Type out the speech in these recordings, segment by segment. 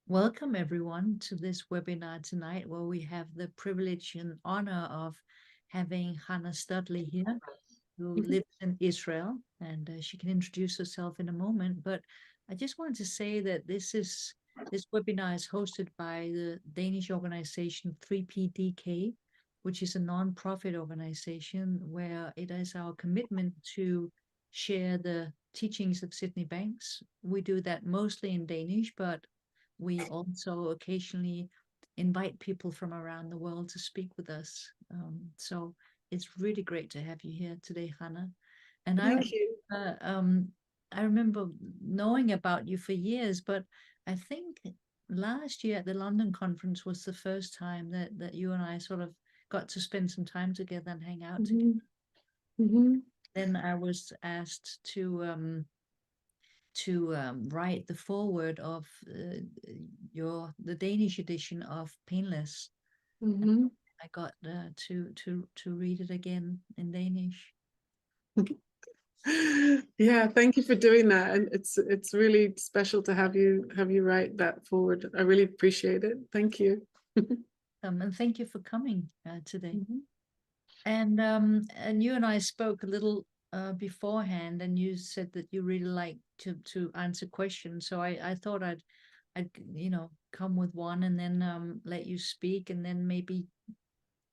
Welcome everyone to this webinar tonight, where we have the privilege and honor of having Chana Studley here, who lives in Israel, and she can introduce herself in a moment. But I just wanted to say that this webinar is hosted by the Danish organization 3PDK, which is a non-profit organization where it is our commitment to share the teachings of Sydney Banks. We do that mostly in Danish, but we also occasionally invite people from around the world to speak with us. So it's really great to have you here today, Chana. And Thank you. I remember knowing about you for years, but I think last year at the London conference was the first time that you and I sort of got to spend some time together and hang out together. Then I was asked to write the foreword of the Danish edition of Painless. I got to read it again in Danish. Yeah, thank you for doing that, and it's really special to have you write that forward. I really appreciate it. Thank you. And thank you for coming today. And you and I spoke a little beforehand, and you said that you really like to answer questions. So I thought I'd come with one, and then let you speak, and then maybe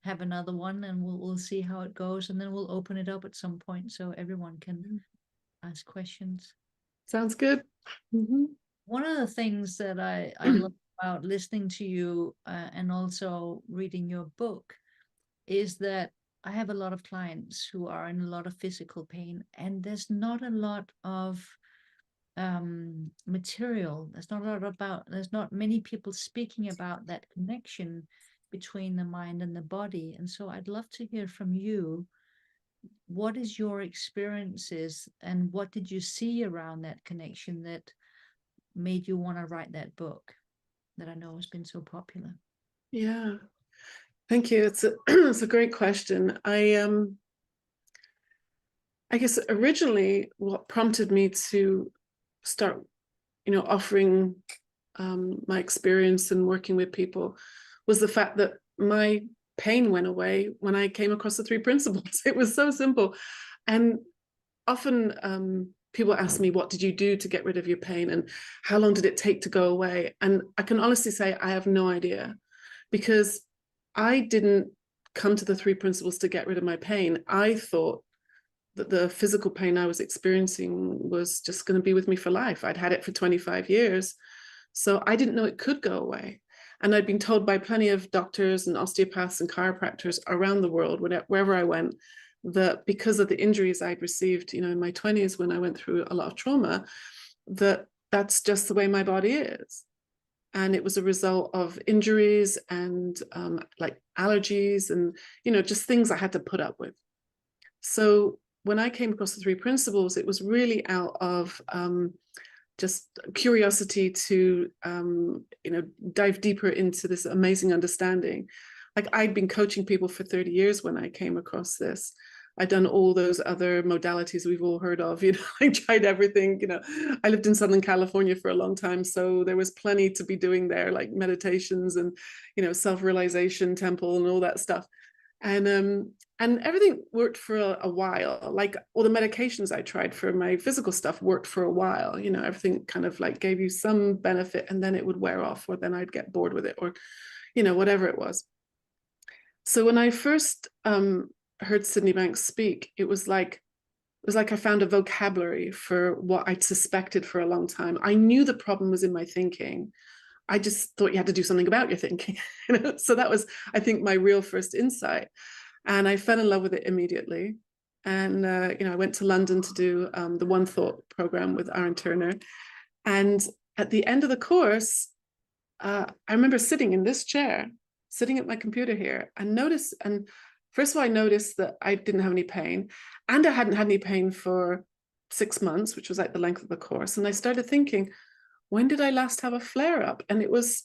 have another one, and we'll see how it goes, and then we'll open it up at some point so everyone can ask questions. Sounds good. One of the things that I love about listening to you and also reading your book is that I have a lot of clients who are in a lot of physical pain, and there's not a lot of material. There's not many people speaking about that connection between the mind and the body. And so I'd love to hear from you. What is your experiences, and what did you see around that connection that made you want to write that book that I know has been so popular? Yeah, thank you. It's a great question. I guess originally what prompted me to start, offering my experience and working with people was the fact that my pain went away when I came across the 3 principles. It was so simple. And often people ask me, what did you do to get rid of your pain, and how long did it take to go away? And I can honestly say I have no idea, because I didn't come to the 3 principles to get rid of my pain. I thought that the physical pain I was experiencing was just going to be with me for life. I'd had it for 25 years. So I didn't know it could go away. And I'd been told by plenty of doctors and osteopaths and chiropractors around the world, wherever I went, that because of the injuries I'd received, in my 20s when I went through a lot of trauma, that's just the way my body is. And it was a result of injuries and like allergies and, just things I had to put up with. So when I came across the 3 principles, it was really out of just curiosity to, dive deeper into this amazing understanding. Like, I'd been coaching people for 30 years when I came across this. I'd done all those other modalities we've all heard of, I tried everything, I lived in Southern California for a long time. So there was plenty to be doing there, like meditations and, self-realization temple and all that stuff. And everything worked for a while. Like, all the medications I tried for my physical stuff worked for a while. Everything kind of like gave you some benefit, and then it would wear off, or then I'd get bored with it, or, whatever it was. So when I first heard Sydney Banks speak, it was like I found a vocabulary for what I'd suspected for a long time. I knew the problem was in my thinking. I just thought you had to do something about your thinking. So that was, I think, my real first insight. And I fell in love with it immediately. And, I went to London to do the One Thought program with Aaron Turner. And at the end of the course, I remember sitting in this chair, sitting at my computer here, and first of all, I noticed that I didn't have any pain, and I hadn't had any pain for 6 months, which was like the length of the course. And I started thinking, when did I last have a flare up? And it was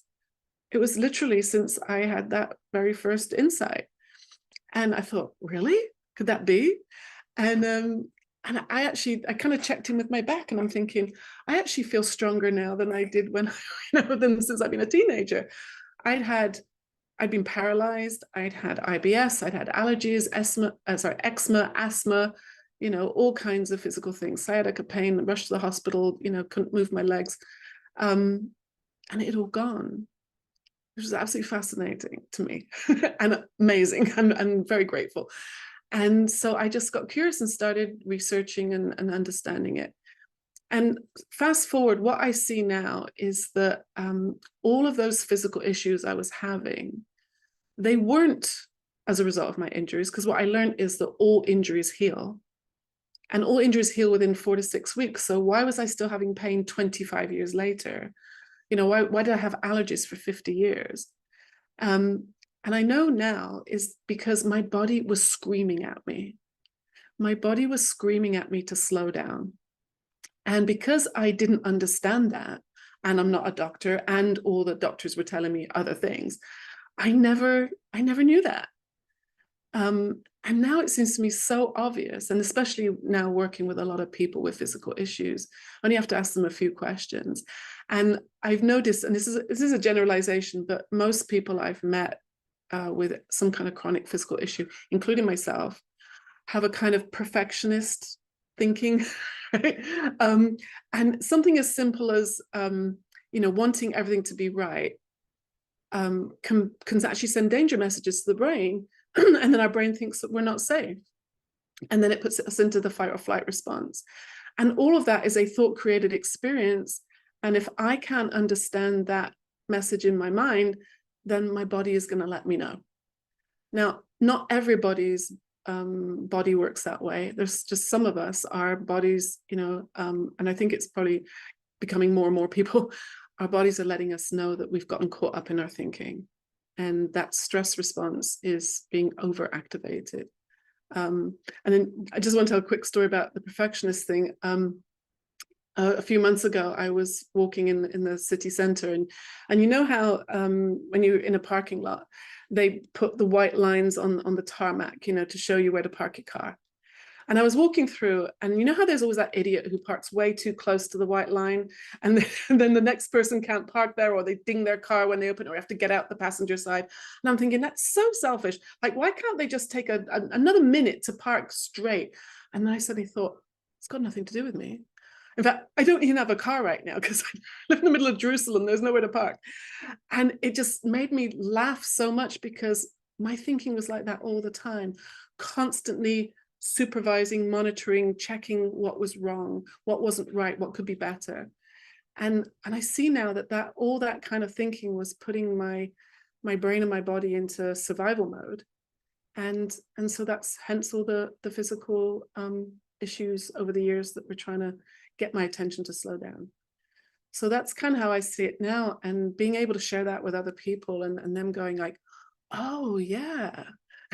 literally since I had that very first insight. And I thought, really? Could that be? And And I kind of checked in with my back, and I'm thinking, I actually feel stronger now than I did when, than since I've been a teenager. I'd been paralyzed. I'd had IBS. I'd had allergies, eczema, asthma, all kinds of physical things, sciatica pain, rushed to the hospital, couldn't move my legs. And it had all gone, which was absolutely fascinating to me and amazing. I'm very grateful. And so I just got curious and started researching and understanding it. And fast forward, what I see now is that all of those physical issues I was having, they weren't as a result of my injuries, because what I learned is that all injuries heal. And all injuries heal within 4 to 6 weeks. So why was I still having pain 25 years later? Why did I have allergies for 50 years? And I know now is because my body was screaming at me. My body was screaming at me to slow down. And because I didn't understand that, and I'm not a doctor, and all the doctors were telling me other things, I never knew that. And now it seems to me so obvious, and especially now working with a lot of people with physical issues, only have to ask them a few questions. And I've noticed, and this is a generalization, but most people I've met with some kind of chronic physical issue, including myself, have a kind of perfectionist thinking, right? And something as simple as wanting everything to be right can actually send danger messages to the brain, and then our brain thinks that we're not safe, and then it puts us into the fight or flight response. And all of that is a thought-created experience. And if I can't understand that message in my mind, then my body is going to let me know. Now, not everybody's body works that way. There's just some of us, our bodies, and I think it's probably becoming more and more people, our bodies are letting us know that we've gotten caught up in our thinking, and that stress response is being overactivated. And then I just want to tell a quick story about the perfectionist thing. A few months ago, I was walking in the city center, and you know how when you're in a parking lot, they put the white lines on the tarmac, to show you where to park your car. And I was walking through, and you know how there's always that idiot who parks way too close to the white line, and then the next person can't park there, or they ding their car when they open, or have to get out the passenger side. And I'm thinking, that's so selfish. Like, why can't they just take another minute to park straight? And then I suddenly thought, it's got nothing to do with me. In fact, I don't even have a car right now because I live in the middle of Jerusalem. There's nowhere to park. And it just made me laugh so much, because my thinking was like that all the time, constantly supervising, monitoring, checking what was wrong, what wasn't right, what could be better. And I see now that all that kind of thinking was putting my brain and my body into survival mode. And so that's hence all the physical issues over the years that we're trying to get my attention to slow down. So that's kind of how I see it now, and being able to share that with other people, and them going like, oh yeah,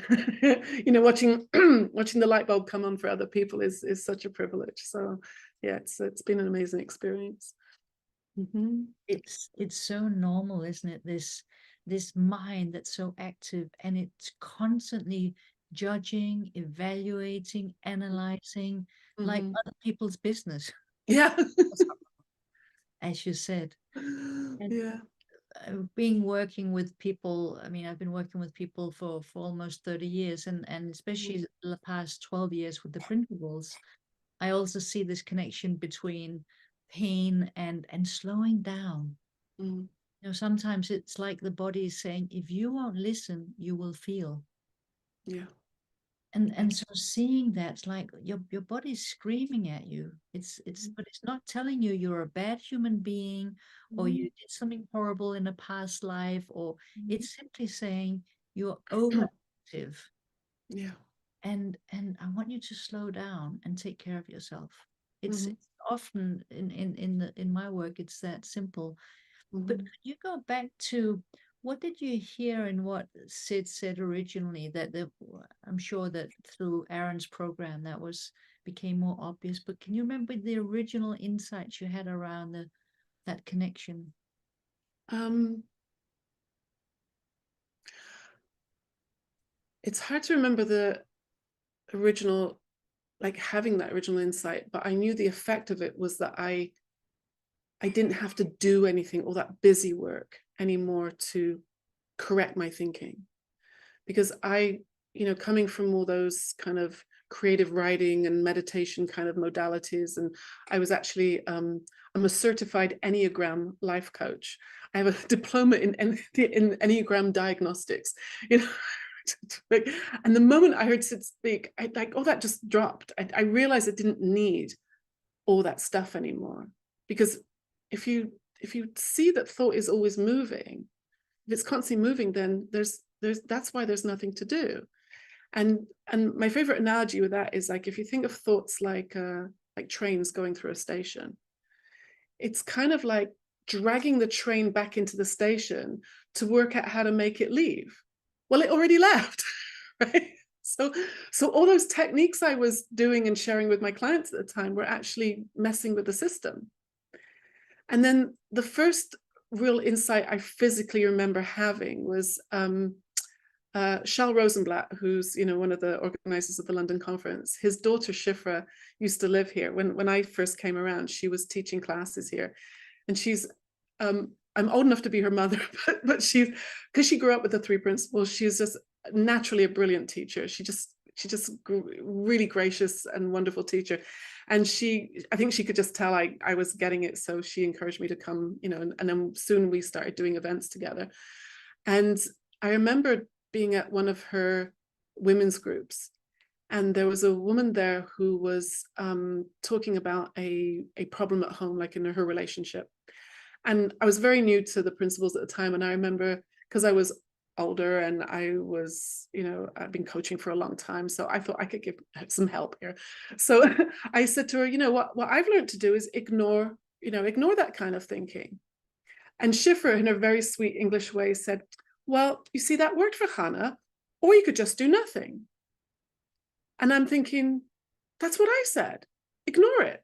watching the light bulb come on for other people is such a privilege. So yeah, it's been an amazing experience. Mm-hmm. It's so normal, isn't it? This mind that's so active, and it's constantly judging, evaluating, analyzing, like other people's business. Yeah. As you said. And Yeah. working with people, I mean, I've been working with people for almost 30 years, and especially the past 12 years with the principles, I also see this connection between pain and slowing down. Sometimes it's like the body is saying, if you won't listen, you will feel. Yeah. And so seeing that's like your body's screaming at you. But it's not telling you you're a bad human being, or you did something horrible in a past life, or it's simply saying you're overactive. Yeah. And I want you to slow down and take care of yourself. It's often in my work, it's that simple. But could you go back to, what did you hear and what Sid said originally, that I'm sure that through Aaron's program that became more obvious, but can you remember the original insights you had around that connection? It's hard to remember the original like having that original insight, but I knew the effect of it was that I didn't have to do anything, all that busy work anymore to correct my thinking. Because I, coming from all those kind of creative writing and meditation kind of modalities, and I was actually, I'm a certified Enneagram life coach. I have a diploma in Enneagram diagnostics, and the moment I heard Sid speak, that just dropped. I realized I didn't need all that stuff anymore, because if you see that thought is always moving, if it's constantly moving, then that's why there's nothing to do. And my favorite analogy with that is, like, if you think of thoughts like trains going through a station, it's kind of like dragging the train back into the station to work out how to make it leave. Well, it already left, right? So all those techniques I was doing and sharing with my clients at the time were actually messing with the system. And then the first real insight I physically remember having was Charles Rosenblatt, who's one of the organizers of the London conference. His daughter Shifra used to live here. When I first came around, she was teaching classes here, and she's I'm old enough to be her mother, but she's, because she grew up with the Tre Principles, she's just naturally a brilliant teacher. She just really gracious and wonderful teacher. And I think she could just tell I was getting it. So she encouraged me to come, and then soon we started doing events together. And I remember being at one of her women's groups, and there was a woman there who was talking about a problem at home, like in her relationship. And I was very new to the principles at the time. And I remember, because I was older and I was, I'd been coaching for a long time, so I thought I could give some help here. So I said to her, what I've learned to do is ignore that kind of thinking. And Shifra, in her very sweet English way, said, well, you see, that worked for Hannah, or you could just do nothing. And I'm thinking, that's what I said, ignore it.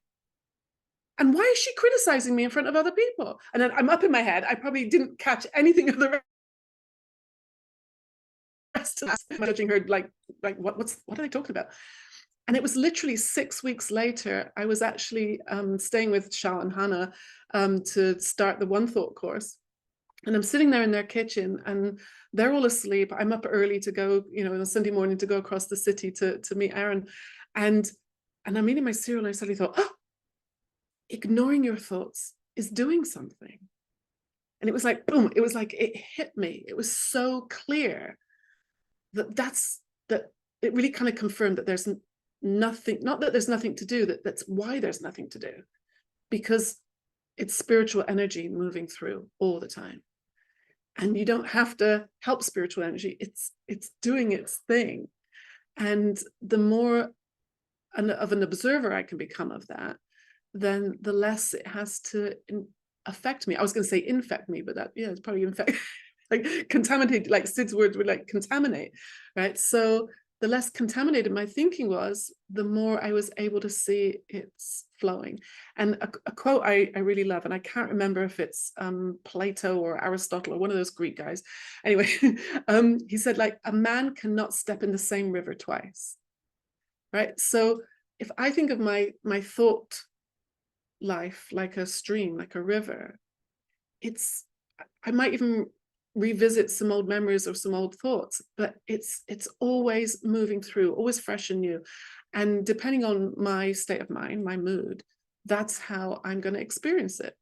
And why is she criticizing me in front of other people? And then I'm up in my head. I probably didn't catch anything of the rest of that, judging her like what are they talking about? And it was literally 6 weeks later, I was actually staying with Shal and Hannah to start the One Thought course. And I'm sitting there in their kitchen and they're all asleep. I'm up early to go, on a Sunday morning to go across the city to meet Aaron. And I'm eating my cereal and I suddenly thought, oh, ignoring your thoughts is doing something. And it was like, boom, it was like, it hit me. It was so clear that it really kind of confirmed that there's nothing, not that there's nothing to do, that's why there's nothing to do, because it's spiritual energy moving through all the time. And you don't have to help spiritual energy. It's doing its thing. And the more of an observer I can become of that, then the less it has to affect me. I was going to say infect me, but it's probably infect, like contaminate, like Sid's word would like contaminate, right? So the less contaminated my thinking was, the more I was able to see it's flowing. And a quote I really love, and I can't remember if it's Plato or Aristotle or one of those Greek guys. Anyway, he said, like, a man cannot step in the same river twice, right? So if I think of my thought life like a stream, like a river, I might even revisit some old memories or some old thoughts, but it's always moving through, always fresh and new. And depending on my state of mind, my mood, that's how I'm going to experience it.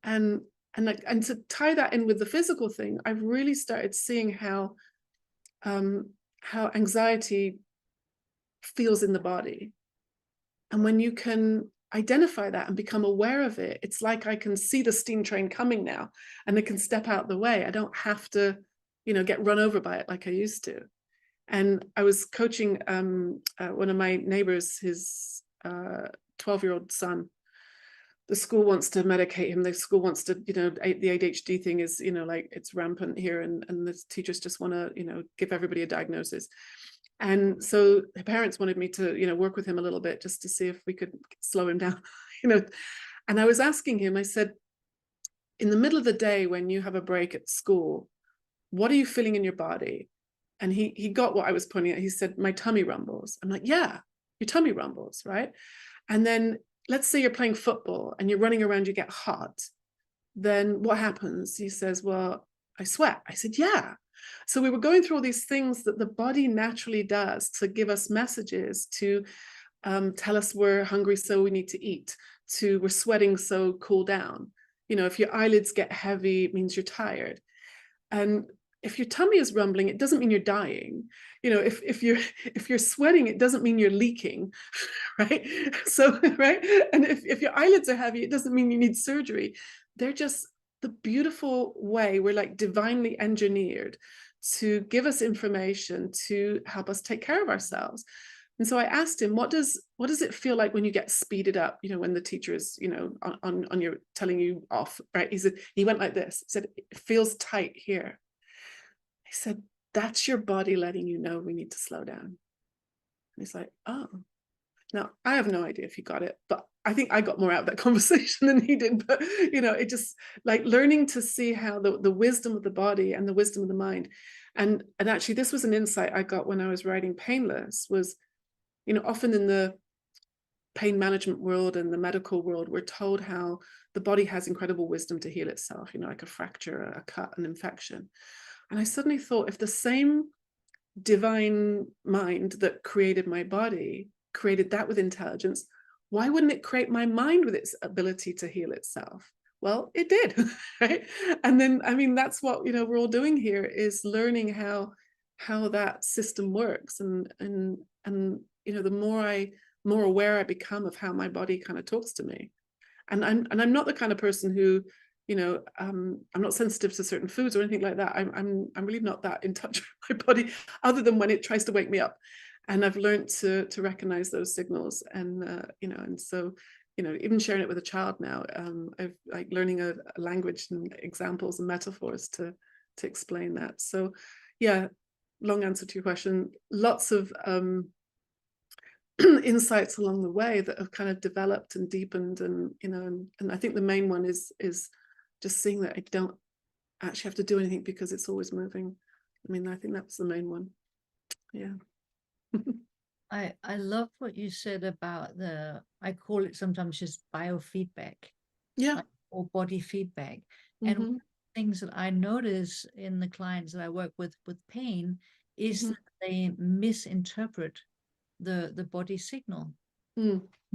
And to tie that in with the physical thing, I've really started seeing how anxiety feels in the body. And when you can identify that and become aware of it, it's like I can see the steam train coming now and I can step out the way. I don't have to, get run over by it like I used to. And I was coaching one of my neighbors, his 12-year-old son. The school wants to medicate him. The school wants to, the ADHD thing is, like it's rampant here, and the teachers just want to, give everybody a diagnosis. And so the parents wanted me to, work with him a little bit just to see if we could slow him down, And I was asking him, I said, in the middle of the day when you have a break at school, what are you feeling in your body? And he got what I was pointing at. He said, my tummy rumbles. I'm like, yeah, your tummy rumbles, right? And then let's say you're playing football and you're running around, you get hot. Then what happens? He says, well, I sweat. I said, yeah. So we were going through all these things that the body naturally does to give us messages, to tell us we're hungry, so we need to eat, to we're sweating, so cool down. You know, if your eyelids get heavy, it means you're tired. And if your tummy is rumbling, it doesn't mean you're dying. You know, if you're sweating, it doesn't mean you're leaking, right? So, right. And if your eyelids are heavy, it doesn't mean you need surgery. They're just the beautiful way we're like divinely engineered to give us information to help us take care of ourselves. And so I asked him, what does it feel like when you get speeded up, you know, when the teacher is, you know, on your telling you off, right? He said, he went like this. He said, it feels tight here. He said, that's your body letting you know we need to slow down. And he's like, oh. Now, I have no idea if he got it, but I think I got more out of that conversation than he did. But, you know, it just like learning to see how the wisdom of the body and the wisdom of the mind. And actually, this was an insight I got when I was writing Painless, was, you know, often in the pain management world and the medical world, we're told how the body has incredible wisdom to heal itself, you know, like a fracture, a cut, an infection. And I suddenly thought, if the same divine mind that created my body created that with intelligence, why wouldn't it create my mind with its ability to heal itself? Well, it did, right? And then, I mean, that's what, you know, we're all doing here, is learning how that system works. And you know, the more aware I become of how my body kind of talks to me. And I'm not the kind of person who, you know, I'm not sensitive to certain foods or anything like that. I'm really not that in touch with my body, other than when it tries to wake me up. And I've learned to recognize those signals. And you know, and so, you know, even sharing it with a child now, I've like learning a language and examples and metaphors to explain that. So yeah, long answer to your question. Lots of insights along the way that have kind of developed and deepened, and you know, and I think the main one is just seeing that I don't actually have to do anything because it's always moving. I mean, I think that's the main one. Yeah. I love what you said about I call it sometimes just biofeedback. Yeah. Like, or body feedback. And one of the things that I notice in the clients that I work with pain is that they misinterpret the body signal.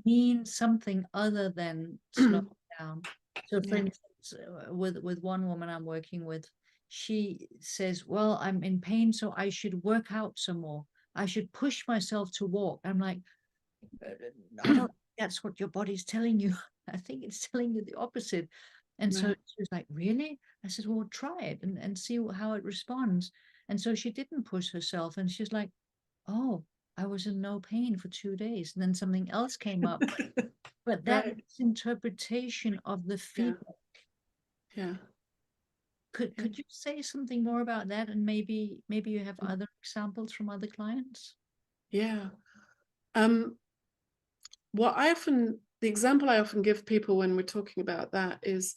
Mean something other than slow down. So for instance, with one woman I'm working with, she says, well, I'm in pain, so I should work out some more. I should push myself to walk. I'm like, I don't think that's what your body's telling you. I think it's telling you the opposite. And so she was like, really? I said, well, try it and see how it responds. And so she didn't push herself. And she's like, oh, I was in no pain for 2 days. And then something else came up. But that interpretation of the feedback. Yeah. Could you say something more about that? And maybe you have other examples from other clients? Yeah. The example I often give people when we're talking about that is,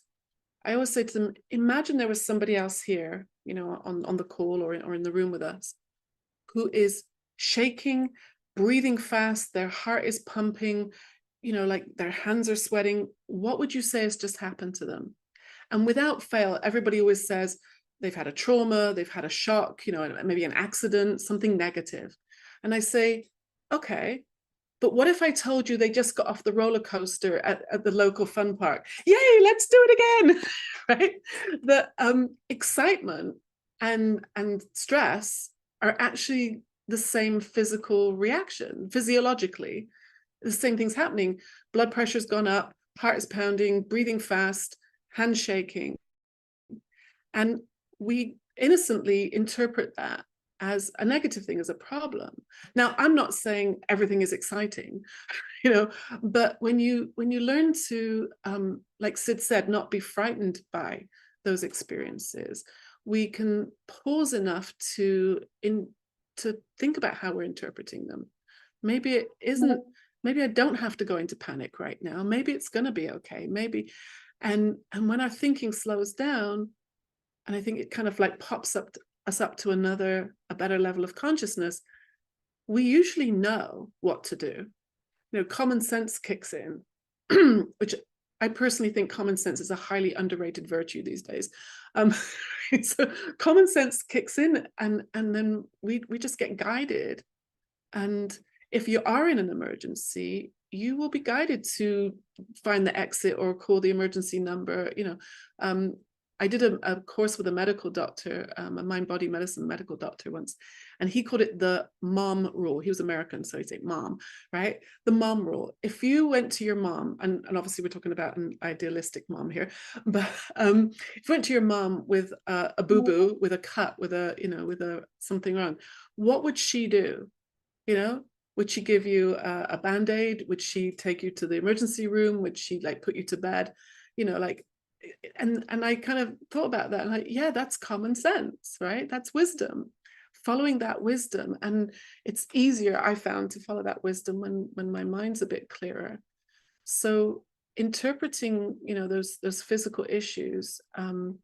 I always say to them, imagine there was somebody else here, you know, on the call or in the room with us, who is shaking, breathing fast, their heart is pumping, you know, like their hands are sweating. What would you say has just happened to them? And without fail, everybody always says they've had a trauma, they've had a shock, you know, maybe an accident, something negative. And I say, okay, but what if I told you they just got off the roller coaster at the local fun park? Yay, let's do it again, right? The excitement and stress are actually the same physical reaction, physiologically. The same thing's happening. Blood pressure's gone up, heart is pounding, breathing fast, hands shaking. And we innocently interpret that as a negative thing, as a problem. Now, I'm not saying everything is exciting, you know, but when you learn to, like Sid said, not be frightened by those experiences, we can pause enough to think about how we're interpreting them. Maybe it isn't, maybe I don't have to go into panic right now. Maybe it's going to be okay. Maybe. And when our thinking slows down, and I think it kind of like pops us up to a better level of consciousness, we usually know what to do. common sense kicks in, which I personally think common sense is a highly underrated virtue these days. So common sense kicks in, and then we just get guided. And if you are in an emergency, you will be guided to find the exit or call the emergency number. I did a course with a medical doctor, a mind-body medicine medical doctor once, and he called it the mom rule. He was American, so he'd say mom, right? The mom rule. If you went to your mom, and obviously we're talking about an idealistic mom here, but if you went to your mom with a boo-boo, with a cut, with a something wrong, what would she do? Would she give you a Band-Aid? Would she take you to the emergency room? Would she put you to bed? And I kind of thought about that, and yeah, that's common sense, right? That's wisdom, following that wisdom. And it's easier, I found, to follow that wisdom when my mind's a bit clearer. So interpreting, those physical issues in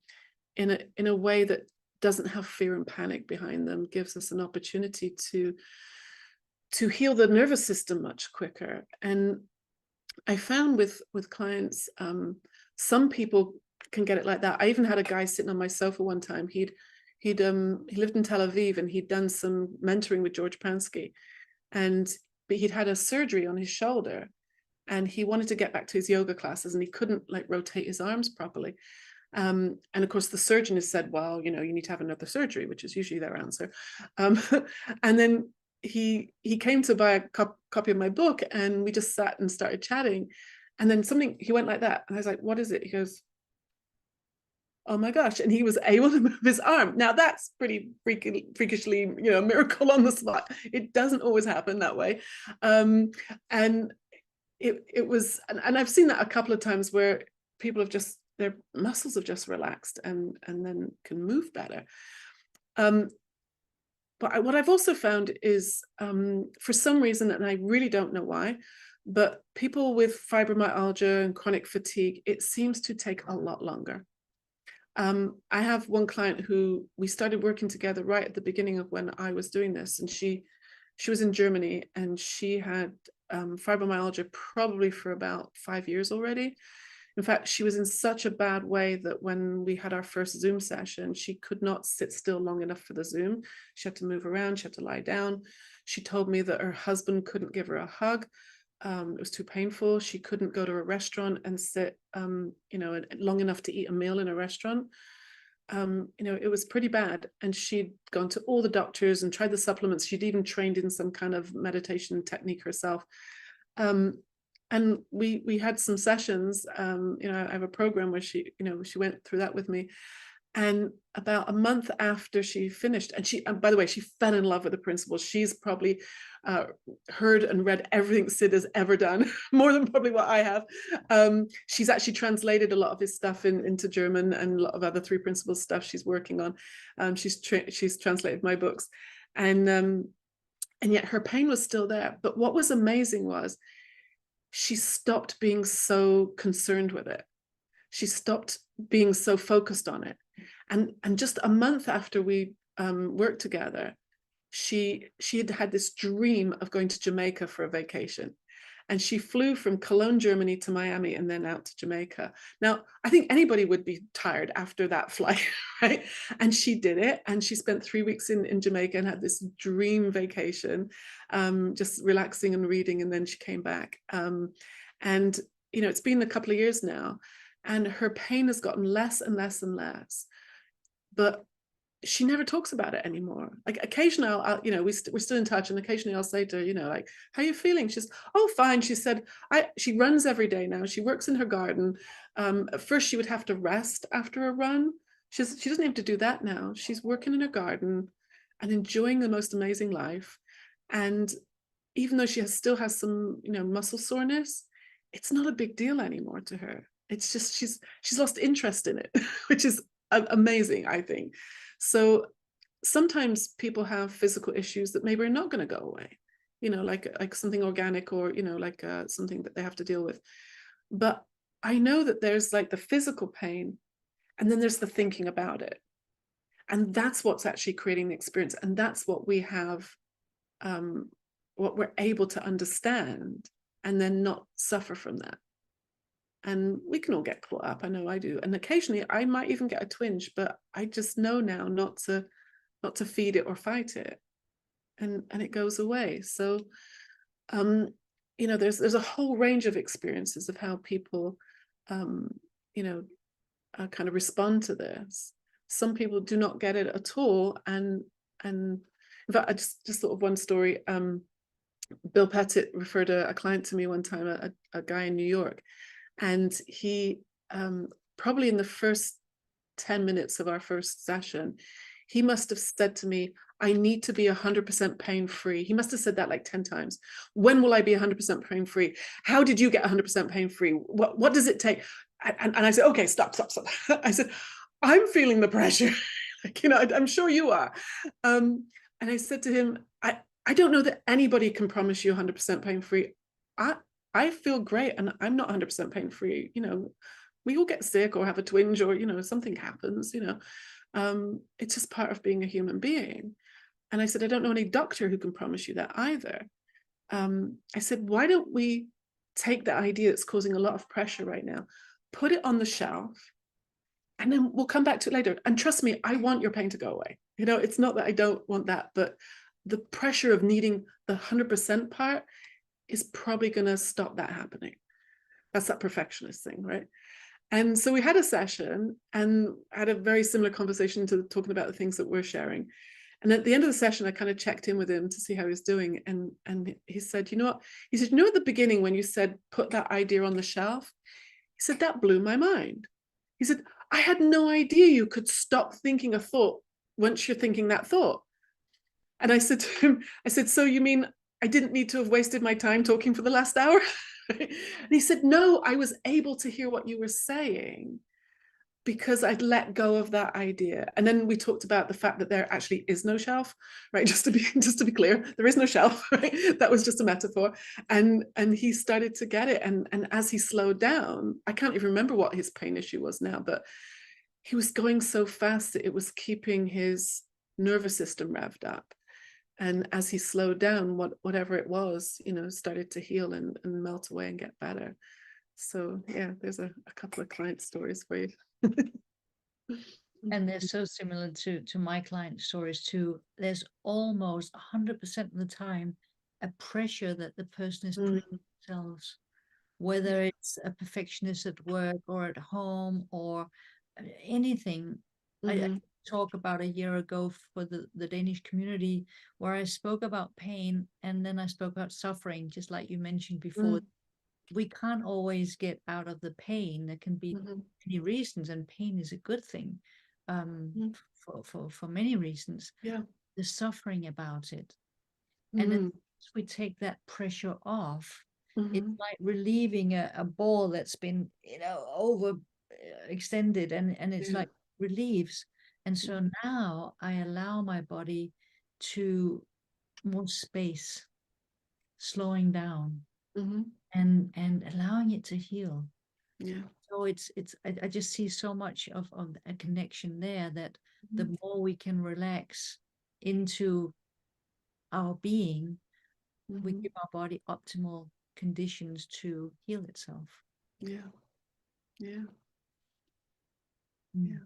a way that doesn't have fear and panic behind them gives us an opportunity to heal the nervous system much quicker. And I found with clients, some people can get it like that. I even had a guy sitting on my sofa one time. He lived in Tel Aviv, and he'd done some mentoring with George Pansky, but he'd had a surgery on his shoulder, and he wanted to get back to his yoga classes, and he couldn't rotate his arms properly. And of course the surgeon has said, well, you need to have another surgery, which is usually their answer. And then he came to buy a copy of my book, and we just sat and started chatting. And then he went like that, and I was like, what is it? He goes, oh my gosh. And he was able to move his arm. Now that's pretty freakishly, a miracle on the spot. It doesn't always happen that way. And it was, and I've seen that a couple of times where people have just, their muscles have just relaxed and then can move better. But what I've also found is, for some reason, and I really don't know why, but people with fibromyalgia and chronic fatigue, it seems to take a lot longer. I have one client who we started working together right at the beginning of when I was doing this, and she was in Germany, and she had fibromyalgia probably for about 5 years already. In fact, she was in such a bad way that when we had our first Zoom session, she could not sit still long enough for the Zoom. She had to move around, she had to lie down. She told me that her husband couldn't give her a hug. It was too painful. She couldn't go to a restaurant and sit, long enough to eat a meal in a restaurant. It was pretty bad. And she'd gone to all the doctors and tried the supplements. She'd even trained in some kind of meditation technique herself. And we had some sessions. I have a program where she went through that with me. And about a month after she finished, and by the way, she fell in love with the principles. She's probably heard and read everything Sid has ever done, more than probably what I have. She's actually translated a lot of his stuff into German, and a lot of other Tre Principper stuff she's working on. She's translated my books, and yet her pain was still there. But what was amazing was she stopped being so concerned with it. She stopped being so focused on it. And just a month after we worked together, she had this dream of going to Jamaica for a vacation. And she flew from Cologne, Germany to Miami, and then out to Jamaica. Now, I think anybody would be tired after that flight, right? And she did it. And she spent 3 weeks in Jamaica and had this dream vacation, just relaxing and reading. And then she came back. And it's been a couple of years now, and her pain has gotten less and less and less. But she never talks about it anymore. Occasionally I'll we're still in touch, and occasionally I'll say to her, how are you feeling? She's, oh, fine. She said, she runs every day now. She works in her garden. At first she would have to rest after a run. She doesn't have to do that now. She's working in her garden and enjoying the most amazing life. And even though she still has some, muscle soreness, it's not a big deal anymore to her. It's just, she's lost interest in it, which is amazing, I think. So sometimes people have physical issues that maybe are not going to go away, like something organic, or, something that they have to deal with. But I know that there's the physical pain, and then there's the thinking about it. And that's what's actually creating the experience. And that's what we have, what we're able to understand and then not suffer from that. And we can all get caught up. I know I do. And occasionally I might even get a twinge, but I just know now not to feed it or fight it. And it goes away. So, you know, there's a whole range of experiences of how people, you know, kind of respond to this. Some people do not get it at all. And in fact, I just thought of one story. Bill Pettit referred a client to me one time, a guy in New York. And he, probably in the first 10 minutes of our first session, he must have said to me, I need to be 100% pain-free. He must have said that like 10 times. When will I be 100% pain-free? How did you get 100% pain-free? What does it take? And I said, okay, stop. I said, I'm feeling the pressure. Like, you know, I'm sure you are. And I said to him, I don't know that anybody can promise you 100% pain-free. I feel great and I'm not 100% pain-free. You know, we all get sick or have a twinge or, you know, something happens, you know. It's just part of being a human being. And I said, I don't know any doctor who can promise you that either. I said, why don't we take the idea that's causing a lot of pressure right now, put it on the shelf, and then we'll come back to it later. And trust me, I want your pain to go away. You know, it's not that I don't want that, but the pressure of needing the 100% part is probably going to stop that happening. That's that perfectionist thing, right? And so we had a session and had a very similar conversation to talking about the things that we're sharing. And at the end of the session, I kind of checked in with him to see how he was doing. And he said, you know what? He said, you know, at the beginning, when you said, put that idea on the shelf, he said, that blew my mind. He said, I had no idea you could stop thinking a thought once you're thinking that thought. And I said to him, I said, so you mean I didn't need to have wasted my time talking for the last hour? And he said, no, I was able to hear what you were saying because I'd let go of that idea. And then we talked about the fact that there actually is no shelf, right? Just to be clear, there is no shelf, right? That was just a metaphor. And he started to get it. And as he slowed down, I can't even remember what his pain issue was now, but he was going so fast that it was keeping his nervous system revved up. And as he slowed down, whatever it was, you know, started to heal and melt away and get better. So yeah, there's a couple of client stories for you. And they're so similar to my client stories too. There's almost 100% of the time a pressure that the person is putting on themselves, whether it's a perfectionist at work or at home or anything. I talk about a year ago for the Danish community where I spoke about pain and then I spoke about suffering, just like you mentioned before. We can't always get out of the pain. There can be many reasons, and pain is a good thing for many reasons. Yeah. The suffering about it. And then we take that pressure off. It's like relieving a ball that's been, you know, over extended and it's like relieves. And so now I allow my body to more space, slowing down and allowing it to heal. Yeah. So I just see so much of a connection there that the more we can relax into our being, we give our body optimal conditions to heal itself. Yeah. Yeah. Yeah.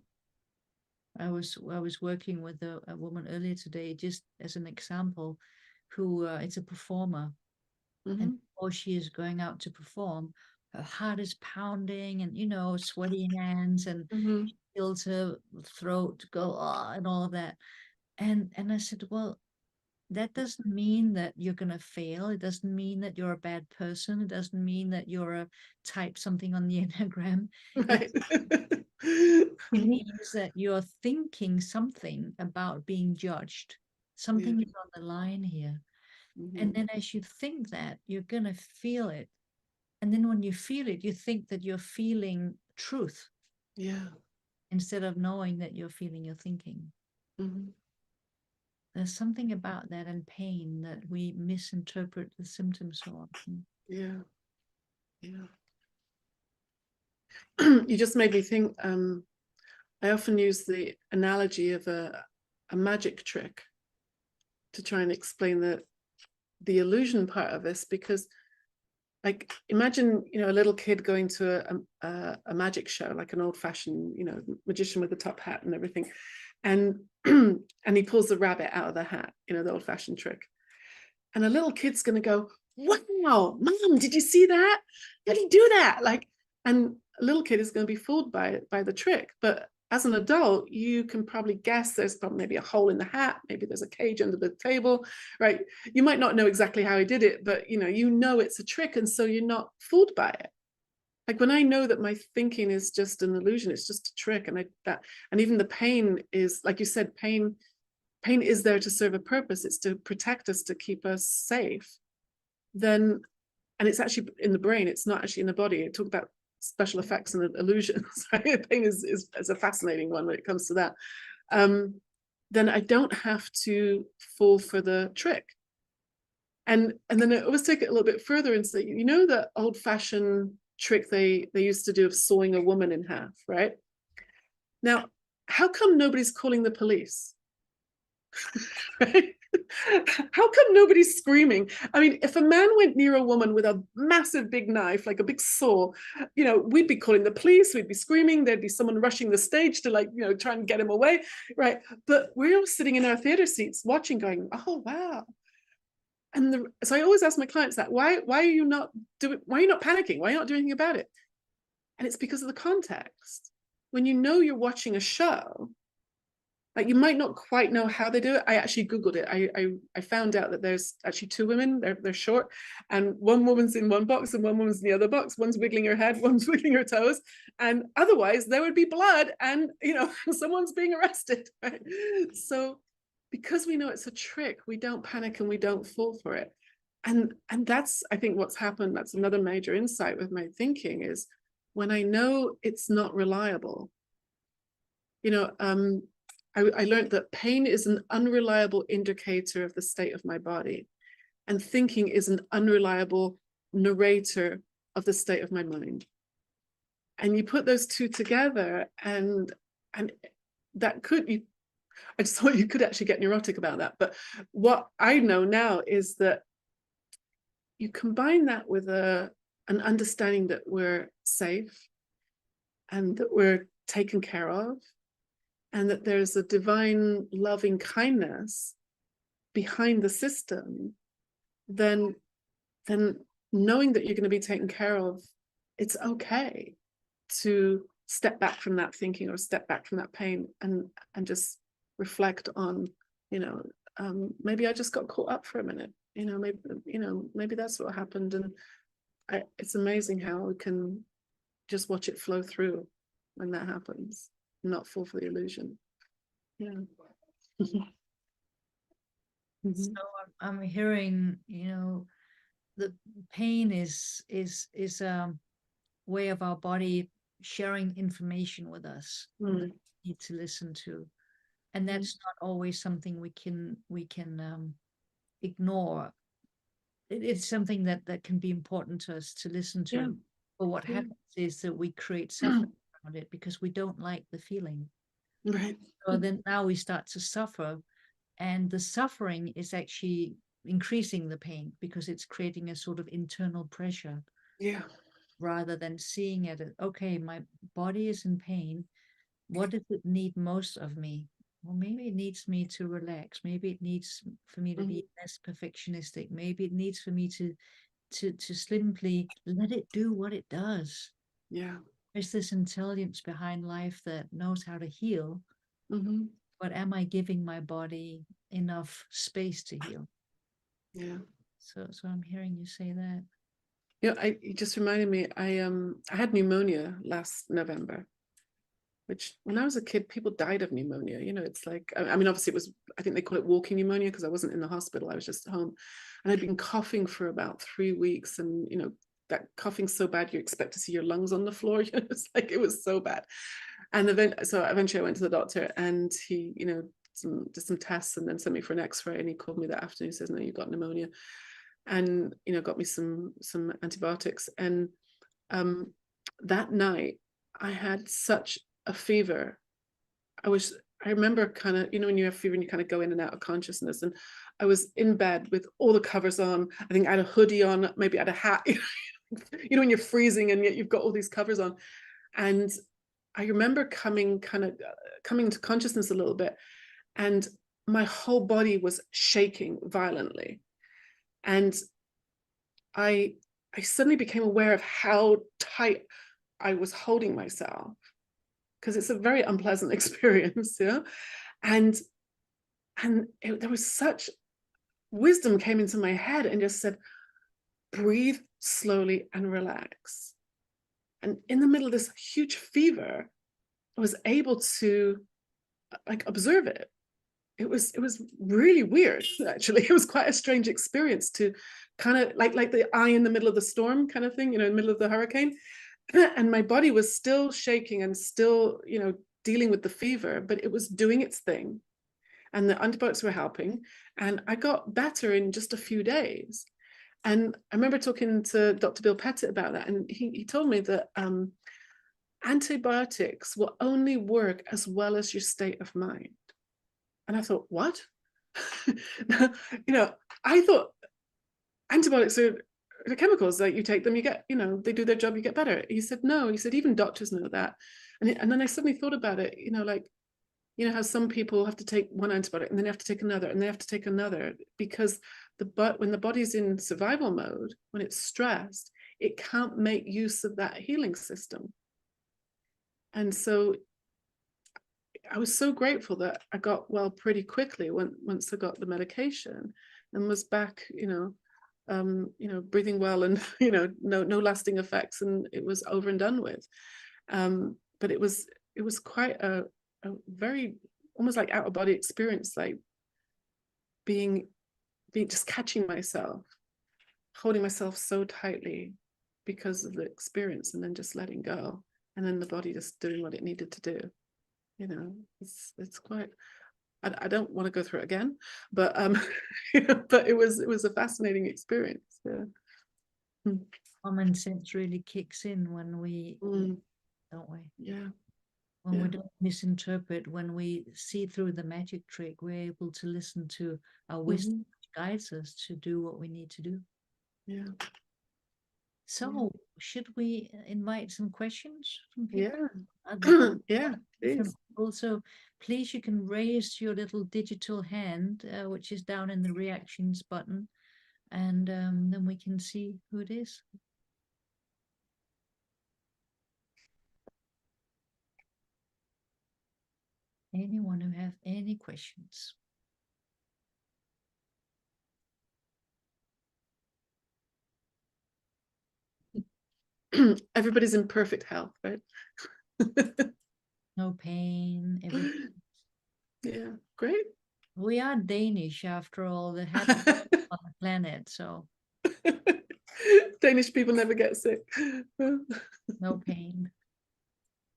I was working with a woman earlier today, just as an example, who it's a performer, and before she is going out to perform, her heart is pounding, and you know, sweaty hands, and she feels her throat go and all of that. And I said, well, that doesn't mean that you're going to fail. It doesn't mean that you're a bad person. It doesn't mean that you're a type something on the Enneagram. Right. It means that you're thinking something about being judged. Something is on the line here. And then as you think that, you're going to feel it. And then when you feel it, you think that you're feeling truth. Yeah. Instead of knowing that you're feeling your thinking. There's something about that and pain that we misinterpret the symptoms so often. Yeah. Yeah. You just made me think, I often use the analogy of a magic trick to try and explain the illusion part of this, because like imagine, you know, a little kid going to a magic show, like an old-fashioned, you know, magician with the top hat and everything, and and he pulls the rabbit out of the hat, you know, the old-fashioned trick, and a little kid's going to go, wow, mom, did you see that? How do you do that? Like, and a little kid is going to be fooled by the trick. But as an adult, you can probably guess there's probably maybe a hole in the hat, maybe there's a cage under the table, right? You might not know exactly how he did it, but you know it's a trick, and so you're not fooled by it. Like when I know that my thinking is just an illusion, it's just a trick, and even the pain is, like you said, pain is there to serve a purpose. It's to protect us, to keep us safe. Then, and it's actually in the brain, it's not actually in the body. I talk about special effects and illusions, right? Pain is a fascinating one when it comes to that. Then I don't have to fall for the trick. And then I always take it a little bit further and say, you know, the old-fashioned trick they used to do of sawing a woman in half, right? Now, how come nobody's calling the police? Right? How come nobody's screaming? I mean, if a man went near a woman with a massive big knife, like a big saw, you know, we'd be calling the police, we'd be screaming, there'd be someone rushing the stage to, like, you know, try and get him away, right? But we're all sitting in our theater seats watching, going, oh, wow. And so I always ask my clients that, why are you not panicking? Why are you not doing anything about it? And it's because of the context. When you know you're watching a show, like, you might not quite know how they do it. I actually Googled it. I found out that there's actually two women, they're short, and one woman's in one box and one woman's in the other box. One's wiggling her head, one's wiggling her toes, and otherwise there would be blood and, you know, someone's being arrested, right? So because we know it's a trick, we don't panic and we don't fall for it. And that's, I think, what's happened. That's another major insight with my thinking, is when I know it's not reliable, you know, I learned that pain is an unreliable indicator of the state of my body, and thinking is an unreliable narrator of the state of my mind. And you put those two together, and that could, I just thought you could actually get neurotic about that. But what I know now is that you combine that with an understanding that we're safe and that we're taken care of, and that there's a divine loving kindness behind the system, then knowing that you're going to be taken care of, it's okay to step back from that thinking or step back from that pain and just reflect on, you know, maybe I just got caught up for a minute, you know, maybe that's what happened. And it's amazing how we can just watch it flow through when that happens, not fall for the illusion. Yeah. So I'm hearing, you know, the pain is a way of our body sharing information with us. We need to listen to, and that's not always something we can ignore. It's something that can be important to us to listen to. Yeah. But what happens is that we create suffering around it because we don't like the feeling. Right. So then now we start to suffer, and the suffering is actually increasing the pain because it's creating a sort of internal pressure. Yeah. Rather than seeing it as, okay, my body is in pain. What does it need most of me? Well, maybe it needs me to relax. Maybe it needs for me to be less perfectionistic. Maybe it needs for me to simply let it do what it does. Yeah. There's this intelligence behind life that knows how to heal. But am I giving my body enough space to heal? Yeah. So I'm hearing you say that. You know, you just reminded me, I had pneumonia last November, which when I was a kid, people died of pneumonia. You know, it's like, I mean, obviously it was, I think they call it walking pneumonia because I wasn't in the hospital. I was just at home, and I'd been coughing for about 3 weeks. And, you know, that coughing so bad, you expect to see your lungs on the floor. You know, it's like, it was so bad. And so eventually I went to the doctor, and he, you know, did some tests and then sent me for an x-ray, and he called me that afternoon. He says, no, you've got pneumonia. And, you know, got me some antibiotics. And that night I had such a fever. I remember kind of, you know, when you have fever and you kind of go in and out of consciousness, and I was in bed with all the covers on. I think I had a hoodie on, maybe I had a hat, you you know, when you're freezing and yet you've got all these covers on. And I remember coming to consciousness a little bit, and my whole body was shaking violently. And I suddenly became aware of how tight I was holding myself, because it's a very unpleasant experience, yeah. And there was such wisdom came into my head and just said, breathe slowly and relax. And in the middle of this huge fever, I was able to like observe it. It was really weird, actually. It was quite a strange experience to kind of like the eye in the middle of the storm kind of thing, you know, in the middle of the hurricane. And my body was still shaking and still, you know, dealing with the fever, but it was doing its thing. And the antibiotics were helping. And I got better in just a few days. And I remember talking to Dr. Bill Pettit about that. And he told me that antibiotics will only work as well as your state of mind. And I thought, what? You know, I thought antibiotics are the chemicals that you take them, you get, you know, they do their job, you get better. He said, no, he said, even doctors know that. And then I suddenly thought about it, you know, like, you know, how some people have to take one antibiotic and then they have to take another and they have to take another, because when the body's in survival mode, when it's stressed, it can't make use of that healing system. And so I was so grateful that I got well pretty quickly once I got the medication and was back, you know, breathing well and, you know, no lasting effects, and it was over and done with. But it was quite a very almost like out of body experience, like being just catching myself, holding myself so tightly because of the experience, and then just letting go, and then the body just doing what it needed to do. You know, it's quite. I don't want to go through it again, but but it was a fascinating experience. Yeah. Common sense really kicks in when we, don't we? Yeah. When we don't misinterpret, when we see through the magic trick, we're able to listen to our wisdom, which guides us to do what we need to do. Yeah. So, should we invite some questions from people? Yeah. Yeah, please. Also, please, you can raise your little digital hand, which is down in the reactions button, and then we can see who it is. Anyone who have any questions? Everybody's in perfect health, right? No pain, everything. Yeah, great. We are Danish after all, the happiest on the planet, so Danish people never get sick. no pain.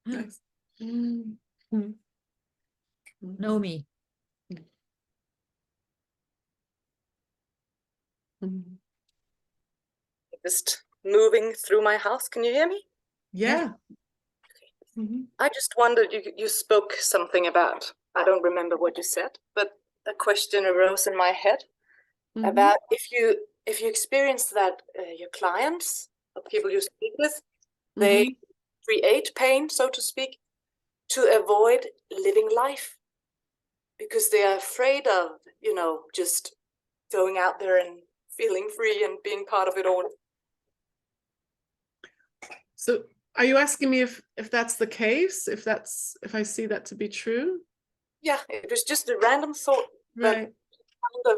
Nice. Know me. Just moving through my house. Can you hear me? Yeah. I just wondered, you spoke something about, I don't remember what you said, but a question arose in my head about if you experience that your clients or people you speak with, they create pain, so to speak, to avoid living life because they are afraid of, you know, just going out there and feeling free and being part of it all. So are you asking me if that's the case, if I see that to be true? Yeah, it was just a random thought that kind of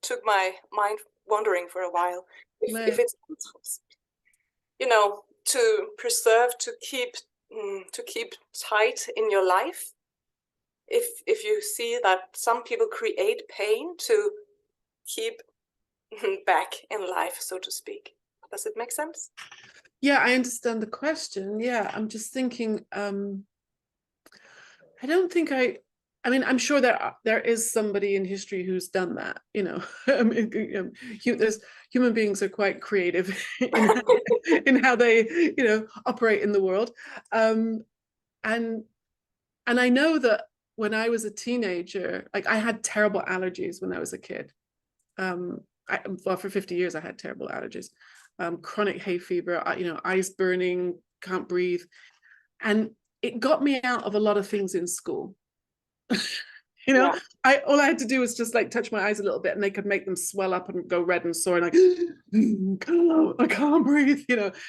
took my mind wandering for a while. If it's, you know, to preserve, to keep tight in your life, if you see that some people create pain to keep back in life, so to speak. Does it make sense? Yeah, I understand the question. Yeah, I'm just thinking, I don't think I mean, I'm sure there is somebody in history who's done that, you know. I mean, human beings are quite creative in how they, you know, operate in the world. And I know that when I was a teenager, like I had terrible allergies when I was a kid. Well, for 50 years, I had terrible allergies. chronic hay fever, eyes burning, can't breathe. And it got me out of a lot of things in school. Yeah. All I had to do was just like touch my eyes a little bit and they could make them swell up and go red and sore, and like, I can't breathe,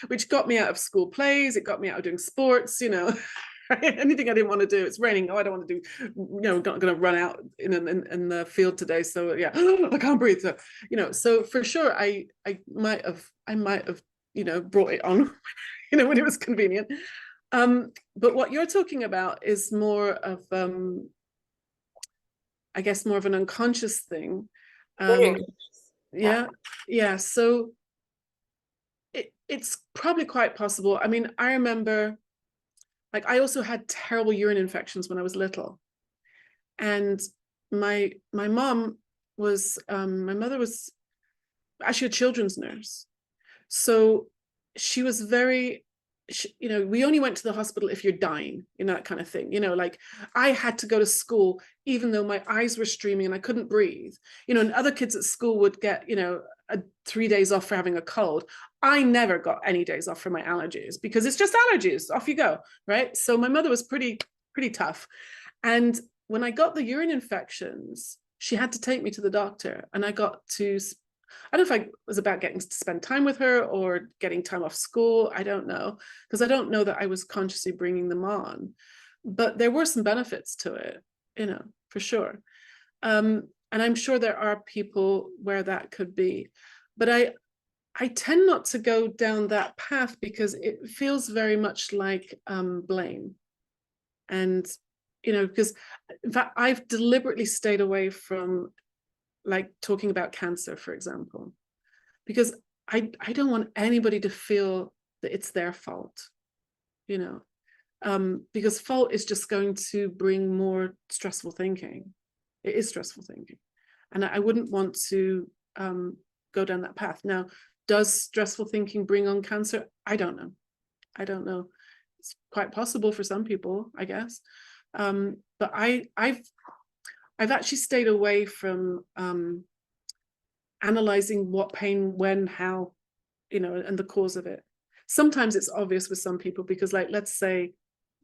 which got me out of school plays. It got me out of doing sports, anything I didn't want to do. It's raining. Oh, I don't want to do, not going to run out in the field today. So yeah, I can't breathe. So, so for sure, I might have, brought it on, when it was convenient. But what you're talking about is more of, I guess, more of an unconscious thing. Yeah. So it's probably quite possible. I mean, I remember, like, I also had terrible urine infections when I was little, and my mom was, my mother was actually a children's nurse, so she was very, we only went to the hospital if you're dying, that kind of thing. Like, I had to go to school even though my eyes were streaming and I couldn't breathe. And other kids at school would get, 3 days off for having a cold. I never got any days off for my allergies, because it's just allergies. Off you go, right? So my mother was pretty tough. And when I got the urine infections, she had to take me to the doctor, and I got to, I don't know if I was about getting to spend time with her or getting time off school. I don't know, because I don't know that I was consciously bringing them on, but there were some benefits to it, for sure. And I'm sure there are people where that could be, but I tend not to go down that path, because it feels very much like blame. And, because in fact, I've deliberately stayed away from, like, talking about cancer, for example, because I don't want anybody to feel that it's their fault, because fault is just going to bring more stressful thinking. It is stressful thinking. And I wouldn't want to go down that path. Now, does stressful thinking bring on cancer? I don't know. It's quite possible for some people, I guess. But I've actually stayed away from analyzing what pain, when, how, and the cause of it. Sometimes it's obvious with some people, because, like, let's say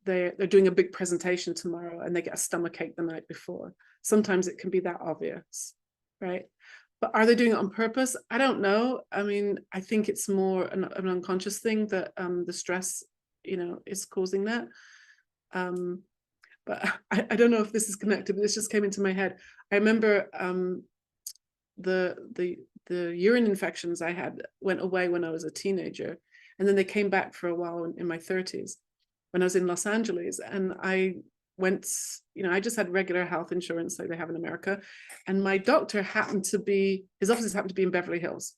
they're doing a big presentation tomorrow and they get a stomachache the night before. Sometimes it can be that obvious, right? But are they doing it on purpose? I don't know. I mean, I think it's more an unconscious thing that the stress, is causing that. But I don't know if this is connected, but this just came into my head. I remember the urine infections I had went away when I was a teenager, and then they came back for a while in my 30s when I was in Los Angeles. And I went, I just had regular health insurance like they have in America, and my doctor his office happened to be in Beverly Hills,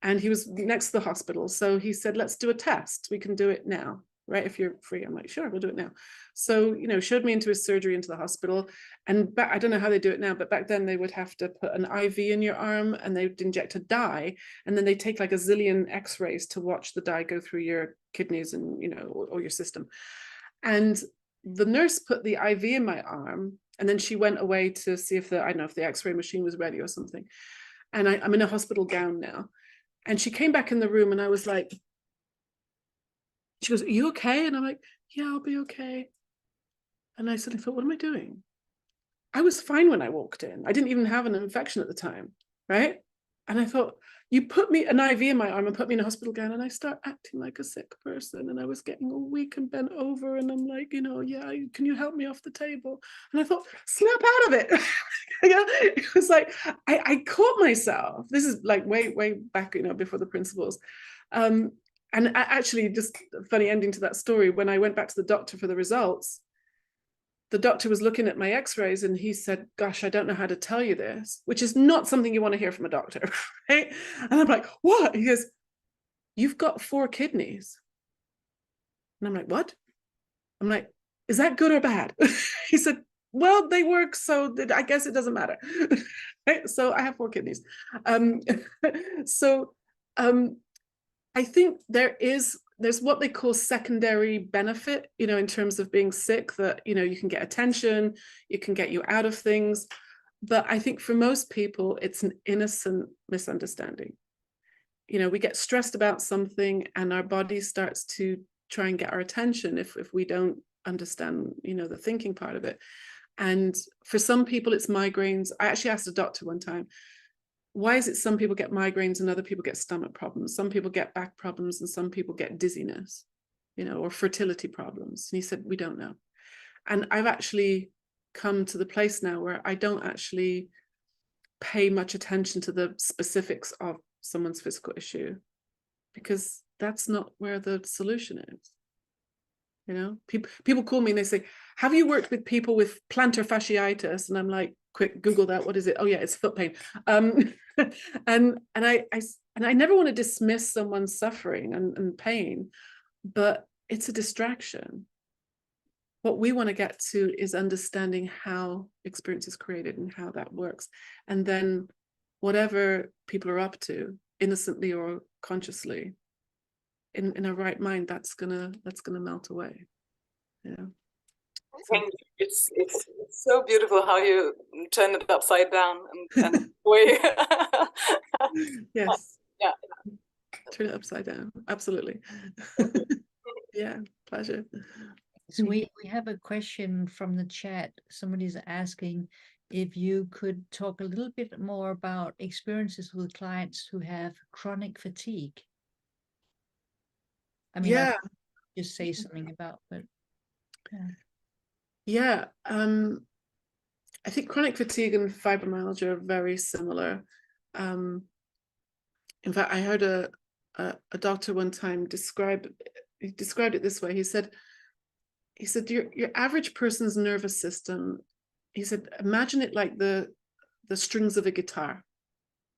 and he was next to the hospital. So he said, let's do a test. We can do it now, right? If you're free. I'm like, sure, we'll do it now. So, showed me into his surgery, into the hospital. And I don't know how they do it now, but back then they would have to put an IV in your arm, and they would inject a dye, and then they take like a zillion x-rays to watch the dye go through your kidneys and, or your system. And the nurse put the IV in my arm, and then she went away to see if the x-ray machine was ready or something. And I'm in a hospital gown now. And she came back in the room, and I was like, she goes, are you okay? And I'm like, yeah, I'll be okay. And I suddenly thought, what am I doing? I was fine when I walked in. I didn't even have an infection at the time, right? And I thought, you put me an IV in my arm and put me in a hospital gown, and I start acting like a sick person, and I was getting all weak and bent over, and I'm like, yeah, can you help me off the table? And I thought, snap out of it. It was like, I caught myself. This is like way back, before the principles. And actually, just a funny ending to that story, when I went back to the doctor for the results, the doctor was looking at my x-rays, and he said, gosh, I don't know how to tell you this, which is not something you want to hear from a doctor, right? And I'm like, what? He goes, you've got 4 kidneys. And I'm like, what? I'm like, is that good or bad? He said, well, they work, so I guess it doesn't matter. Right? So I have 4 kidneys. I think there's what they call secondary benefit, in terms of being sick, that, you can get attention, it can get you out of things. But I think for most people, it's an innocent misunderstanding. we get stressed about something and our body starts to try and get our attention if we don't understand, the thinking part of it. And for some people it's migraines. I actually asked a doctor one time, why is it some people get migraines and other people get stomach problems? Some people get back problems and some people get dizziness, or fertility problems. And he said, we don't know. And I've actually come to the place now where I don't actually pay much attention to the specifics of someone's physical issue, because that's not where the solution is. People call me and they say, have you worked with people with plantar fasciitis? And I'm like, quick, Google that. What is it? Oh yeah, it's foot pain. And I never want to dismiss someone's suffering and pain, but it's a distraction. What we want to get to is understanding how experience is created and how that works. And then whatever people are up to, innocently or consciously, in a right mind, that's gonna melt away. So. It's so beautiful how you turn it upside down and way. Yes. Yeah. Turn it upside down. Absolutely. Yeah, pleasure. So we have a question from the chat. Somebody's asking if you could talk a little bit more about experiences with clients who have chronic fatigue. I mean, yeah, I'll just say something about, but yeah. I think chronic fatigue and fibromyalgia are very similar. In fact, I heard a doctor one time described it this way. He said your average person's nervous system, he said, imagine it like the strings of a guitar,